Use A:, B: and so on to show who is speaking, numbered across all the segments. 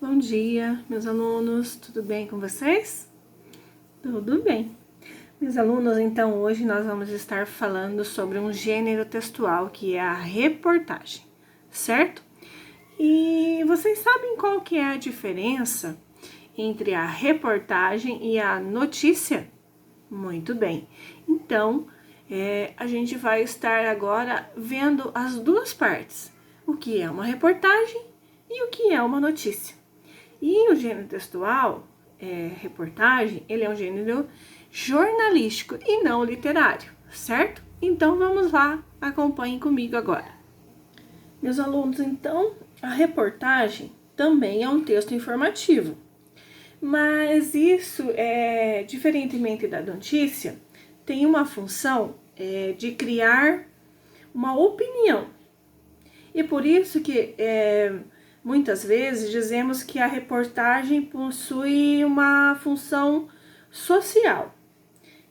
A: Bom dia, meus alunos, tudo bem com vocês? Tudo bem. Meus alunos, então hoje nós vamos estar falando sobre um gênero textual que é a reportagem, certo? E vocês sabem qual que é a diferença entre a reportagem e a notícia? Muito bem. Então, a gente vai estar agora vendo as duas partes. O que é uma reportagem e o que é uma notícia. E o gênero textual, reportagem, ele é um gênero jornalístico e não literário, certo? Então vamos lá, acompanhem comigo agora. Meus alunos, então, a reportagem também é um texto informativo, mas isso, diferentemente da notícia, tem uma função de criar uma opinião. E por isso que muitas vezes dizemos que a reportagem possui uma função social,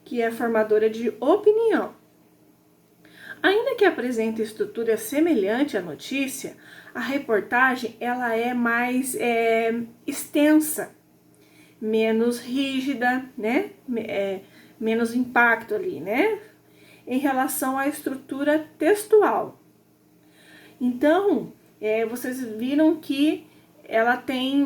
A: que é formadora de opinião. Ainda que apresente estrutura semelhante à notícia, a reportagem ela é mais extensa, menos rígida, né? Menos impacto ali, né? Em relação à estrutura textual. Então, vocês viram que ela tem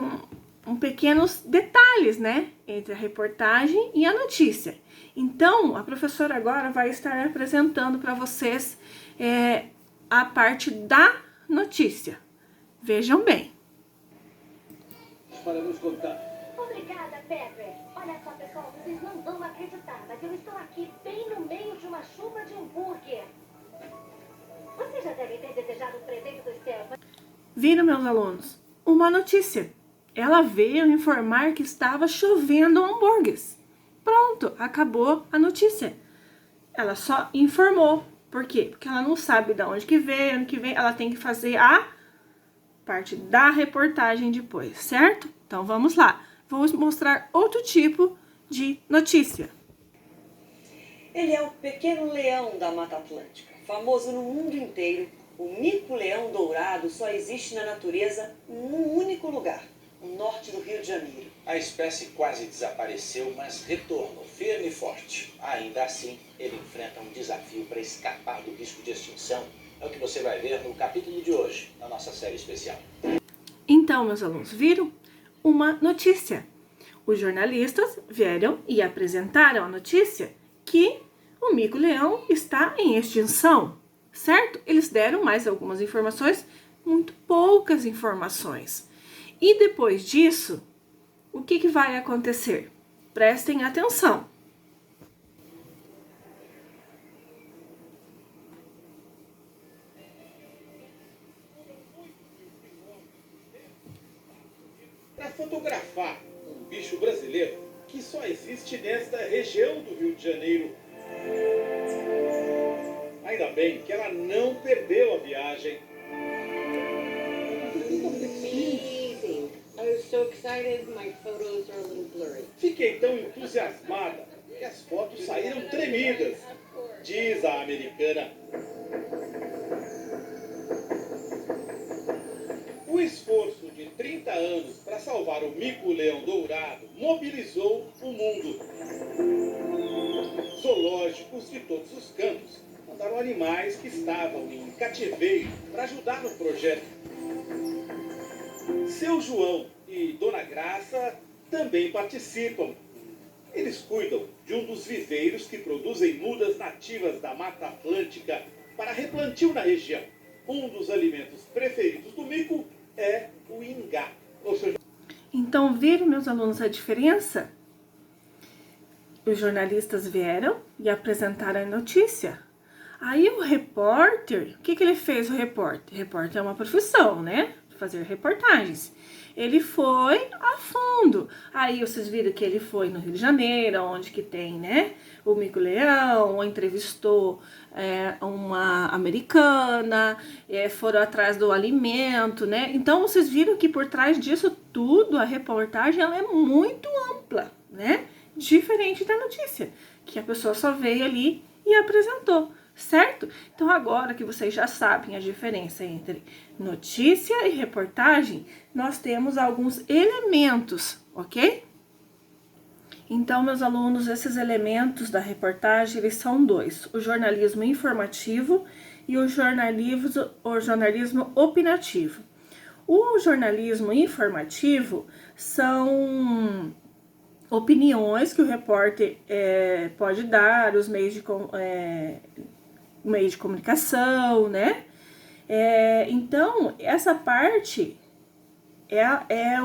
A: pequenos detalhes, né, entre a reportagem e a notícia. Então, a professora agora vai estar apresentando para vocês a parte da notícia. Vejam bem.
B: Para nos contar.
C: Obrigada, Pepper. Olha só, pessoal, vocês não vão acreditar, mas eu estou aqui bem no meio de uma chuva de hambúrguer. Vocês já devem ter desejado um presente do Stefan.
A: Viram, meus alunos? Uma notícia. Ela veio informar que estava chovendo hambúrgueres. Pronto, acabou a notícia. Ela só informou. Por quê? Porque ela não sabe de onde que veio, ano que vem. Ela tem que fazer a parte da reportagem depois, certo? Então vamos lá. Vou mostrar outro tipo de notícia.
D: Ele é o pequeno leão da Mata Atlântica. Famoso no mundo inteiro, o mico-leão dourado só existe na natureza num único lugar, no norte do Rio de Janeiro.
B: A espécie quase desapareceu, mas retornou firme e forte. Ainda assim, ele enfrenta um desafio para escapar do risco de extinção. É o que você vai ver no capítulo de hoje, na nossa série especial.
A: Então, meus alunos, viram? Uma notícia. Os jornalistas vieram e apresentaram a notícia que o mico-leão está em extinção, certo? Eles deram mais algumas informações, muito poucas informações. E depois disso, o que vai acontecer? Prestem atenção.
E: Para fotografar um bicho brasileiro que só existe nesta região do Rio de Janeiro. Ainda bem que ela não perdeu a viagem.
F: I was so excited, my photos are a little blurry.
E: Fiquei tão entusiasmada que as fotos saíram tremidas, diz a americana. O esforço de 30 anos para salvar o mico-leão dourado mobilizou o mundo. Zoológicos de todos os cantos mandaram animais que estavam em cativeiro para ajudar no projeto. Seu João e Dona Graça também participam. Eles cuidam de um dos viveiros que produzem mudas nativas da Mata Atlântica para replantio na região. Um dos alimentos preferidos do mico é o ingá.
A: Então, viram, meus alunos, a diferença? Os jornalistas vieram e apresentaram a notícia. Aí o repórter, o que ele fez, o repórter? O repórter é uma profissão, né? Fazer reportagens. Ele foi a fundo. Aí vocês viram que ele foi no Rio de Janeiro, onde que tem, né, o mico-leão, entrevistou uma americana, foram atrás do alimento, né? Então vocês viram que por trás disso tudo, a reportagem ela é muito ampla, né? Diferente da notícia, que a pessoa só veio ali e apresentou, certo? Então agora que vocês já sabem a diferença entre notícia e reportagem, nós temos alguns elementos, ok? Então, meus alunos, esses elementos da reportagem, eles são dois: o jornalismo informativo e o jornalismo opinativo. O jornalismo informativo são opiniões que o repórter pode dar, os meios de comunicação, né? Então, essa parte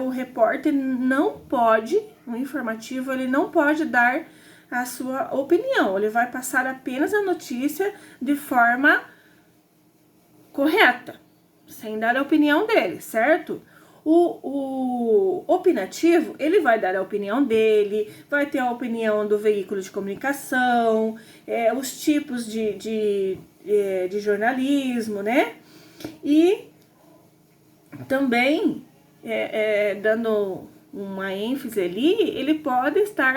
A: o repórter não pode, o informativo, ele não pode dar a sua opinião, ele vai passar apenas a notícia de forma correta, sem dar a opinião dele, certo? O opinativo, ele vai dar a opinião dele, vai ter a opinião do veículo de comunicação, os tipos de jornalismo, né? E também, dando uma ênfase ali, ele pode estar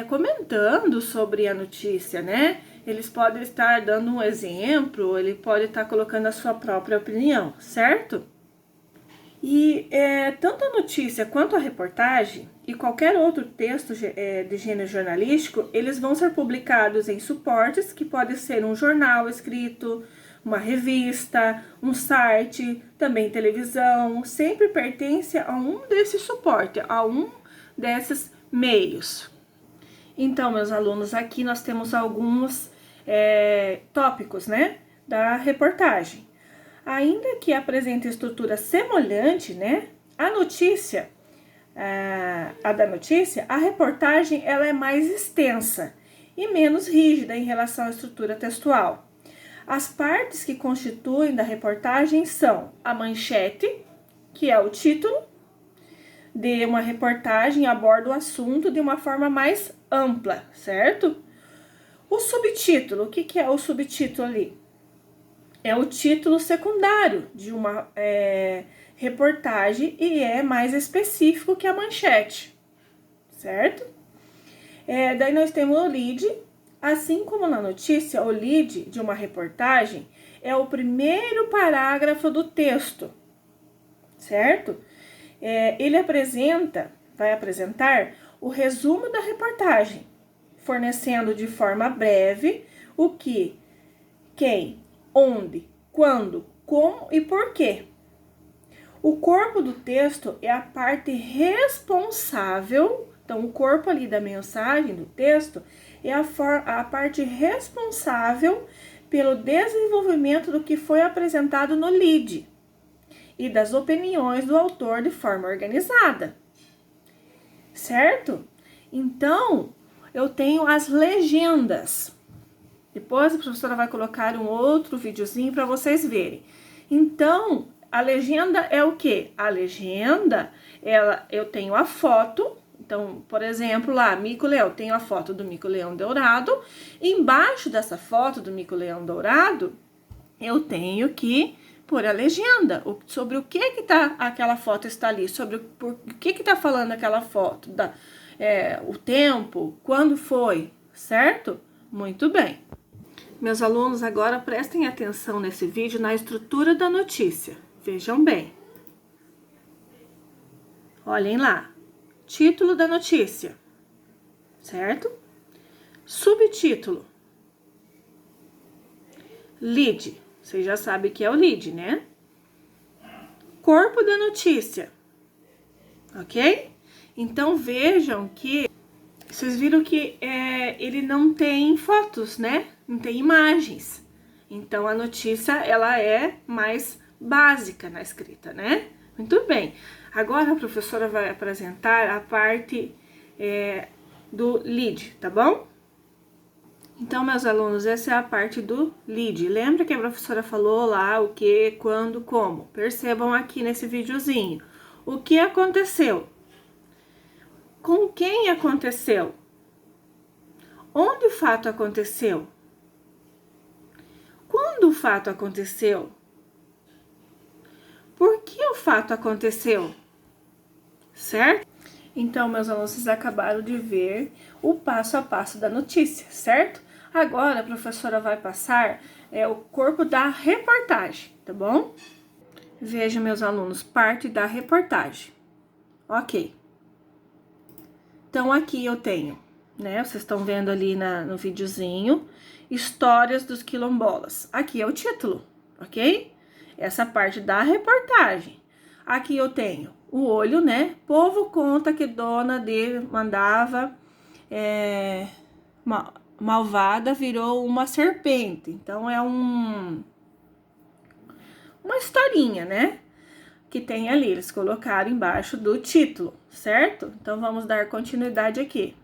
A: comentando sobre a notícia, né? Eles podem estar dando um exemplo, ele pode estar colocando a sua própria opinião, certo? E tanto a notícia quanto a reportagem e qualquer outro texto de gênero jornalístico, eles vão ser publicados em suportes que pode ser um jornal escrito, uma revista, um site, também televisão, sempre pertence a um desses suportes, a um desses meios. Então, meus alunos, aqui nós temos alguns tópicos, né, da reportagem. Ainda que apresente estrutura semelhante, né, a da notícia, a reportagem ela é mais extensa e menos rígida em relação à estrutura textual. As partes que constituem da reportagem são a manchete, que é o título de uma reportagem, aborda o assunto de uma forma mais ampla, certo? O subtítulo, o que é o subtítulo ali? É o título secundário de uma reportagem e é mais específico que a manchete, certo? Daí nós temos o lead. Assim como na notícia, o lead de uma reportagem é o primeiro parágrafo do texto, certo? Ele vai apresentar o resumo da reportagem, fornecendo de forma breve o que, quem, onde, quando, como e porquê. O corpo do texto é a parte responsável. Então, o corpo ali da mensagem, do texto, é a parte responsável pelo desenvolvimento do que foi apresentado no lead e das opiniões do autor de forma organizada, certo? Então, eu tenho as legendas. Depois a professora vai colocar um outro videozinho para vocês verem. Então, a legenda é o quê? A legenda, eu tenho a foto. Então, por exemplo, lá, mico-leão, tenho a foto do mico-leão dourado. Embaixo dessa foto do mico-leão dourado, eu tenho que pôr a legenda sobre o que aquela foto está ali, sobre o que está falando aquela foto, o tempo, quando foi, certo? Muito bem. Meus alunos, agora prestem atenção nesse vídeo na estrutura da notícia. Vejam bem. Olhem lá. Título da notícia, certo? Subtítulo. Lead. Você já sabe que é o lead, né? Corpo da notícia. Ok? Então, vejam que... Vocês viram que ele não tem fotos, né? Não tem imagens. Então, a notícia, ela é mais básica na escrita, né? Muito bem. Agora, a professora vai apresentar a parte do lead, tá bom? Então, meus alunos, essa é a parte do lead. Lembra que a professora falou lá o que, quando, como? Percebam aqui nesse videozinho. O que aconteceu? Com quem aconteceu? Onde o fato aconteceu? Quando o fato aconteceu? Por que o fato aconteceu? Certo? Então, meus alunos, vocês acabaram de ver o passo a passo da notícia, certo? Agora, a professora vai passar o corpo da reportagem, tá bom? Vejam, meus alunos, parte da reportagem. Ok. Então, aqui eu tenho, né? Vocês estão vendo ali no videozinho, Histórias dos Quilombolas. Aqui é o título, ok? Essa parte da reportagem. Aqui eu tenho o olho, né? Povo conta que dona dele mandava, malvada virou uma serpente. Então, é uma historinha, né? Que tem ali, eles colocaram embaixo do título, certo? Então, vamos dar continuidade aqui.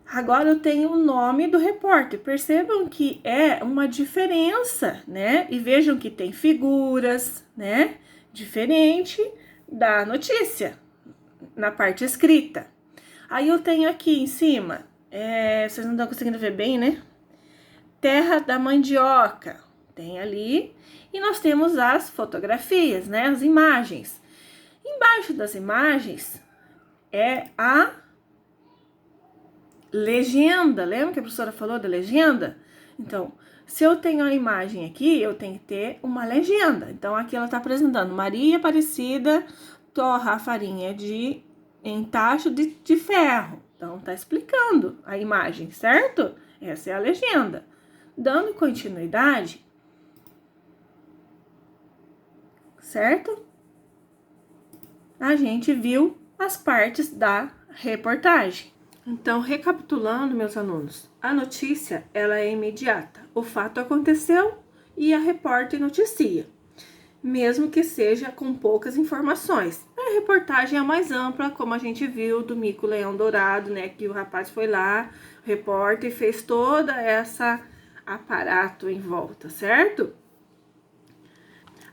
A: Agora eu tenho o nome do repórter. Percebam que é uma diferença, né? E vejam que tem figuras, né? Diferente da notícia, na parte escrita. Aí eu tenho aqui em cima, vocês não estão conseguindo ver bem, né? Terra da Mandioca, tem ali. E nós temos as fotografias, né? As imagens. Embaixo das imagens é a legenda. Lembra que a professora falou da legenda? Então, se eu tenho a imagem aqui, eu tenho que ter uma legenda. Então, aqui ela está apresentando Maria Aparecida torra a farinha em tacho de ferro. Então, tá explicando a imagem, certo? Essa é a legenda. Dando continuidade, certo? A gente viu as partes da reportagem. Então, recapitulando, meus alunos, a notícia, ela é imediata. O fato aconteceu e a repórter noticia, mesmo que seja com poucas informações. A reportagem é mais ampla, como a gente viu do mico leão dourado, né? Que o rapaz foi lá, o repórter fez toda essa aparato em volta, certo?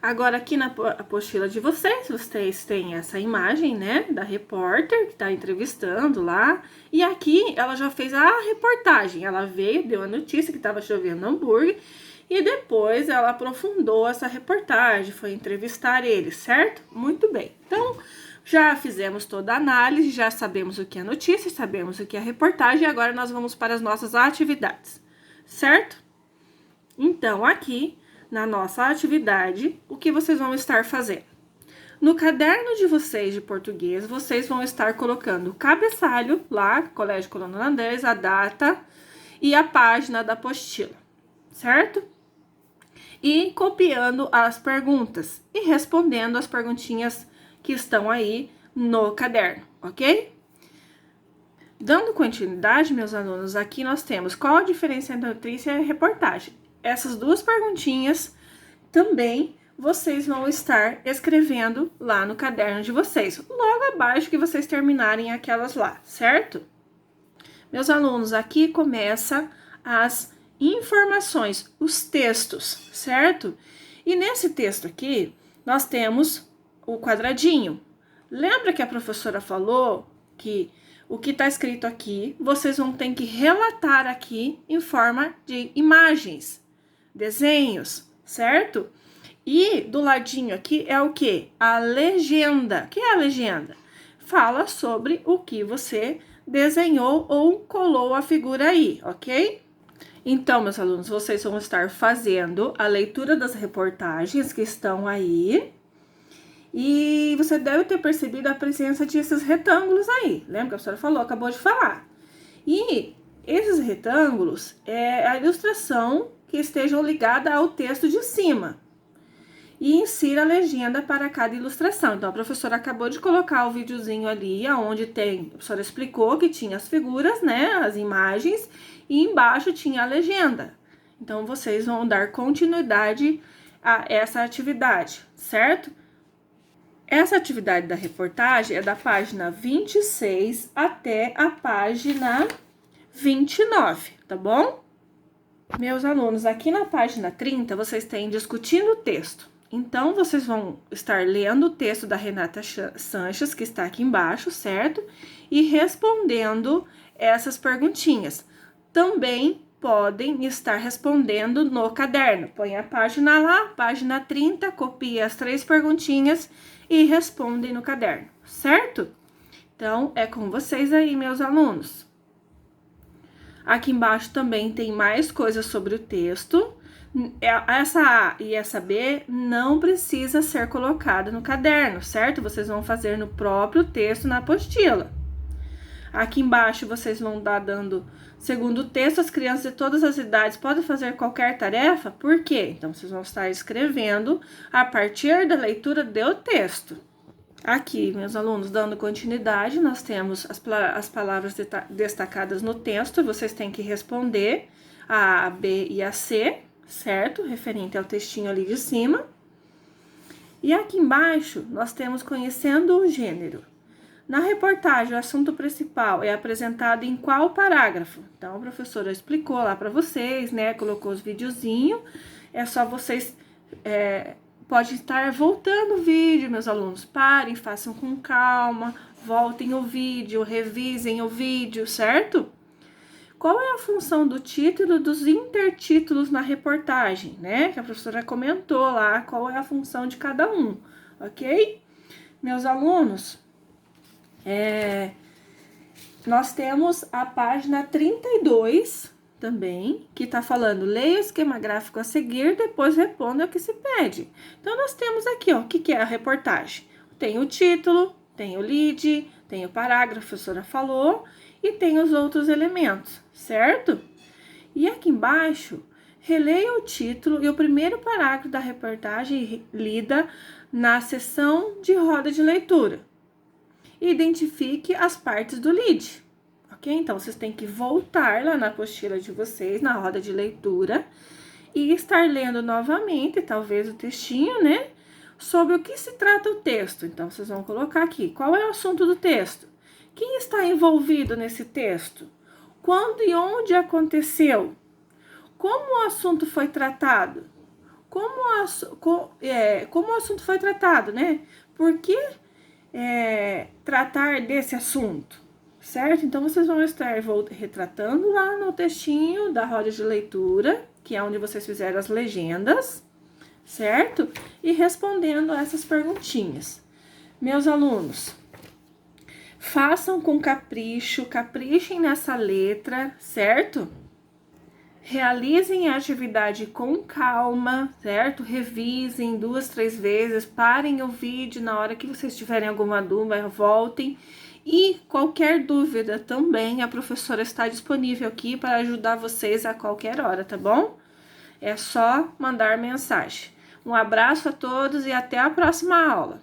A: Agora, aqui na apostila de vocês têm essa imagem, né, da repórter que tá entrevistando lá. E aqui ela já fez a reportagem. Ela veio, deu a notícia que tava chovendo hambúrguer. E depois ela aprofundou essa reportagem, foi entrevistar eles, certo? Muito bem. Então, já fizemos toda a análise, já sabemos o que é notícia, sabemos o que é reportagem. E agora nós vamos para as nossas atividades, certo? Então, aqui na nossa atividade, o que vocês vão estar fazendo? No caderno de vocês de português, vocês vão estar colocando o cabeçalho lá, Colégio Colônia Holandês, a data e a página da apostila, certo? E copiando as perguntas e respondendo as perguntinhas que estão aí no caderno, ok? Dando continuidade, meus alunos, aqui nós temos qual a diferença entre notícia e reportagem. Essas duas perguntinhas também vocês vão estar escrevendo lá no caderno de vocês, logo abaixo que vocês terminarem aquelas lá, certo? Meus alunos, aqui começa as informações, os textos, certo? E nesse texto aqui, nós temos o quadradinho. Lembra que a professora falou que o que está escrito aqui, vocês vão ter que relatar aqui em forma de imagens, desenhos, certo? E do ladinho aqui é o que? A legenda. O que é a legenda? Fala sobre o que você desenhou ou colou a figura aí, ok? Então, meus alunos, vocês vão estar fazendo a leitura das reportagens que estão aí. E você deve ter percebido a presença desses retângulos aí. Lembra que a professora falou? Acabou de falar. E esses retângulos é a ilustração que estejam ligadas ao texto de cima. E insira a legenda para cada ilustração. Então, a professora acabou de colocar o videozinho ali, onde tem... A professora explicou que tinha as figuras, né? As imagens. E embaixo tinha a legenda. Então, vocês vão dar continuidade a essa atividade, certo? Essa atividade da reportagem é da página 26 até a página 29, tá bom? Meus alunos, aqui na página 30, vocês têm discutindo o texto. Então, vocês vão estar lendo o texto da Renata Sanches, que está aqui embaixo, certo? E respondendo essas perguntinhas. Também podem estar respondendo no caderno. Põe a página lá, página 30, copia as 3 perguntinhas e respondem no caderno, certo? Então, é com vocês aí, meus alunos. Aqui embaixo também tem mais coisas sobre o texto. Essa A e essa B não precisa ser colocada no caderno, certo? Vocês vão fazer no próprio texto, na apostila. Aqui embaixo vocês vão estar dando, segundo o texto, as crianças de todas as idades podem fazer qualquer tarefa. Por quê? Então, vocês vão estar escrevendo a partir da leitura do texto. Aqui, meus alunos, dando continuidade, nós temos as palavras destacadas no texto. Vocês têm que responder a B e a C, certo? Referente ao textinho ali de cima. E aqui embaixo, nós temos conhecendo o gênero. Na reportagem, o assunto principal é apresentado em qual parágrafo? Então, a professora explicou lá para vocês, né? Colocou os videozinhos. É só vocês... Pode estar voltando o vídeo, meus alunos. Parem, façam com calma, voltem o vídeo, revisem o vídeo, certo? Qual é a função do título e dos intertítulos na reportagem, né? Que a professora comentou lá qual é a função de cada um, ok? Meus alunos, nós temos a página 32 também, que tá falando, leia o esquema gráfico a seguir, depois responda o que se pede. Então, nós temos aqui, ó, o que é a reportagem? Tem o título, tem o lead, tem o parágrafo, a professora falou, e tem os outros elementos, certo? E aqui embaixo, releia o título e o primeiro parágrafo da reportagem lida na seção de roda de leitura. Identifique as partes do lead. Ok? Então, vocês têm que voltar lá na apostila de vocês, na roda de leitura, e estar lendo novamente, talvez o textinho, né? Sobre o que se trata o texto. Então, vocês vão colocar aqui, qual é o assunto do texto? Quem está envolvido nesse texto? Quando e onde aconteceu? Como o assunto foi tratado? Como o assunto foi tratado, né? Por que tratar desse assunto? Certo? Então, vocês vão estar retratando lá no textinho da roda de leitura, que é onde vocês fizeram as legendas, certo? E respondendo essas perguntinhas. Meus alunos, façam com capricho, caprichem nessa letra, certo? Realizem a atividade com calma, certo? Revisem 2, 3 vezes, parem o vídeo na hora que vocês tiverem alguma dúvida, voltem. E qualquer dúvida também, a professora está disponível aqui para ajudar vocês a qualquer hora, tá bom? É só mandar mensagem. Um abraço a todos e até a próxima aula.